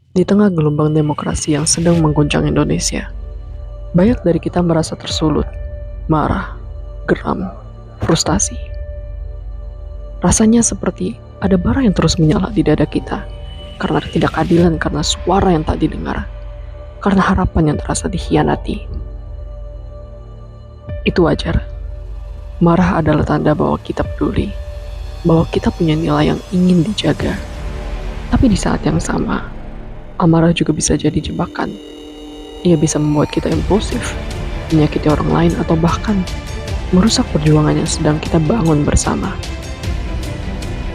Di tengah gelombang demokrasi yang sedang mengguncang Indonesia, banyak dari kita merasa tersulut, marah, geram, frustasi. Rasanya seperti ada bara yang terus menyala di dada kita, karena ketidakadilan, karena suara yang tak didengar, karena harapan yang terasa dikhianati. Itu wajar. Marah adalah tanda bahwa kita peduli, bahwa kita punya nilai yang ingin dijaga. Tapi di saat yang sama, amarah juga bisa jadi jebakan. Ia bisa membuat kita impulsif, menyakiti orang lain, atau bahkan merusak perjuangan yang sedang kita bangun bersama.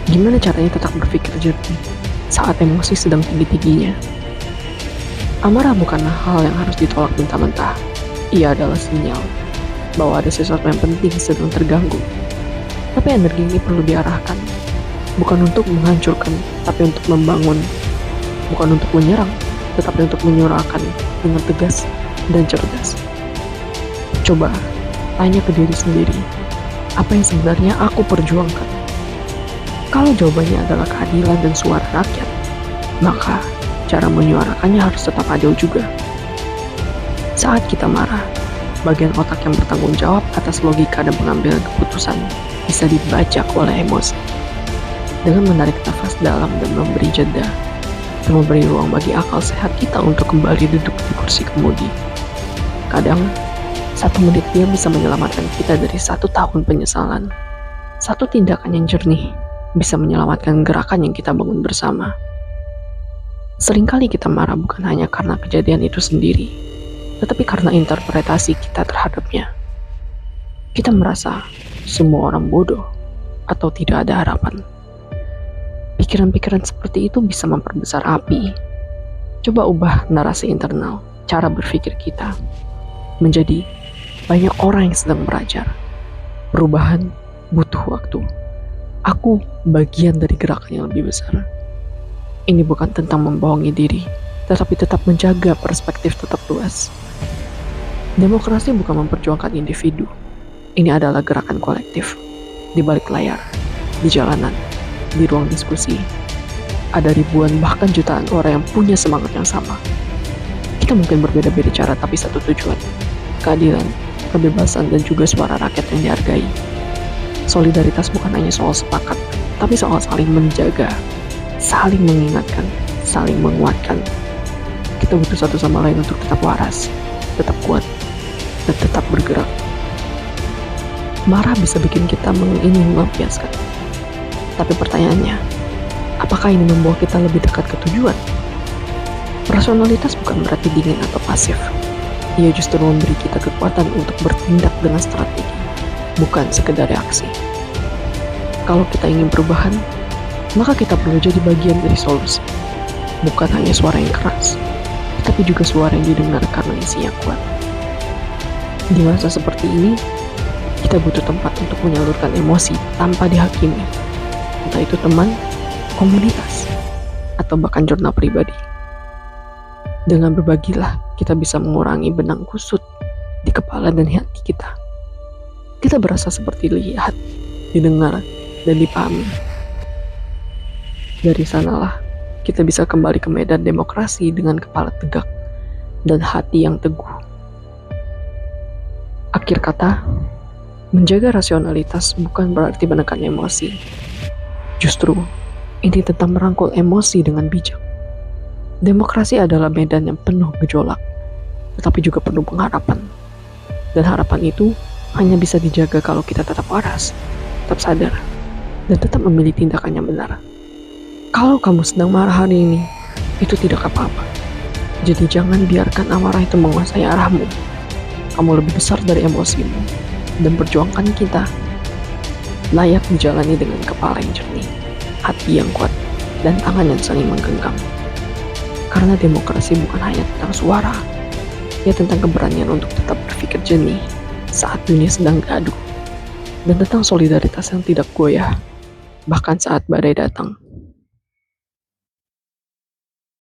Gimana caranya tetap berpikir jernih saat emosi sedang tinggi-tingginya? Amarah bukanlah hal yang harus ditolak mentah-mentah. Ia adalah sinyal bahwa ada sesuatu yang penting sedang terganggu. Tapi energi ini perlu diarahkan, bukan untuk menghancurkan, tapi untuk membangun. Bukan untuk menyerang, tetapi untuk menyuarakan dengan tegas dan cerdas. Coba tanya ke diri sendiri, apa yang sebenarnya aku perjuangkan? Kalau jawabannya adalah keadilan dan suara rakyat, maka cara menyuarakannya harus tetap adil juga. Saat kita marah, bagian otak yang bertanggung jawab atas logika dan pengambilan keputusan bisa dibajak oleh emosi. Dengan menarik nafas dalam dan memberi jeda, dan memberi ruang bagi akal sehat kita untuk kembali duduk di kursi kemudi. Kadang, 1 menit dia bisa menyelamatkan kita dari 1 tahun penyesalan. 1 tindakan yang jernih bisa menyelamatkan gerakan yang kita bangun bersama. Seringkali kita marah bukan hanya karena kejadian itu sendiri, tetapi karena interpretasi kita terhadapnya. Kita merasa semua orang bodoh atau tidak ada harapan. Pikiran-pikiran seperti itu bisa memperbesar api. Coba ubah narasi internal, cara berpikir kita, menjadi banyak orang yang sedang belajar. Perubahan butuh waktu. Aku bagian dari gerakan yang lebih besar. Ini bukan tentang membohongi diri, tetapi tetap menjaga perspektif tetap luas. Demokrasi bukan memperjuangkan individu. Ini adalah gerakan kolektif. Di balik layar, di jalanan, di ruang diskusi, ada ribuan bahkan jutaan orang yang punya semangat yang sama. Kita mungkin berbeda-beda cara, tapi satu tujuan: keadilan, kebebasan, dan juga suara rakyat yang dihargai. Solidaritas bukan hanya soal sepakat, tapi soal saling menjaga, saling mengingatkan, saling menguatkan. Kita butuh satu sama lain untuk tetap waras, tetap kuat, dan tetap bergerak. Marah bisa bikin kita ingin melampiaskan. Tapi pertanyaannya, apakah ini membawa kita lebih dekat ke tujuan? Rasionalitas bukan berarti dingin atau pasif. Ia justru memberi kita kekuatan untuk bertindak dengan strategi, bukan sekedar reaksi. Kalau kita ingin perubahan, maka kita perlu jadi bagian dari solusi. Bukan hanya suara yang keras, tapi juga suara yang didengar karena isinya kuat. Di masa seperti ini, kita butuh tempat untuk menyalurkan emosi tanpa dihakimi. Entah itu teman, komunitas, atau bahkan jurnal pribadi. Dengan berbagilah, kita bisa mengurangi benang kusut di kepala dan hati kita. Kita berasa seperti dilihat, didengar, dan dipahami. Dari sanalah, kita bisa kembali ke medan demokrasi dengan kepala tegak dan hati yang teguh. Akhir kata, menjaga rasionalitas bukan berarti menekan emosi. Justru, ini tentang merangkul emosi dengan bijak. Demokrasi adalah medan yang penuh gejolak, tetapi juga penuh pengharapan. Dan harapan itu hanya bisa dijaga kalau kita tetap waras, tetap sadar, dan tetap memilih tindakan yang benar. Kalau kamu sedang marah hari ini, itu tidak apa-apa. Jadi jangan biarkan amarah itu menguasai arahmu. Kamu lebih besar dari emosimu, dan perjuangkan kita layak dijalani dengan kepala yang jernih, hati yang kuat, dan tangan yang saling menggenggam. Karena demokrasi bukan hanya tentang suara, ia tentang keberanian untuk tetap berpikir jernih saat dunia sedang gaduh, dan tentang solidaritas yang tidak goyah, bahkan saat badai datang.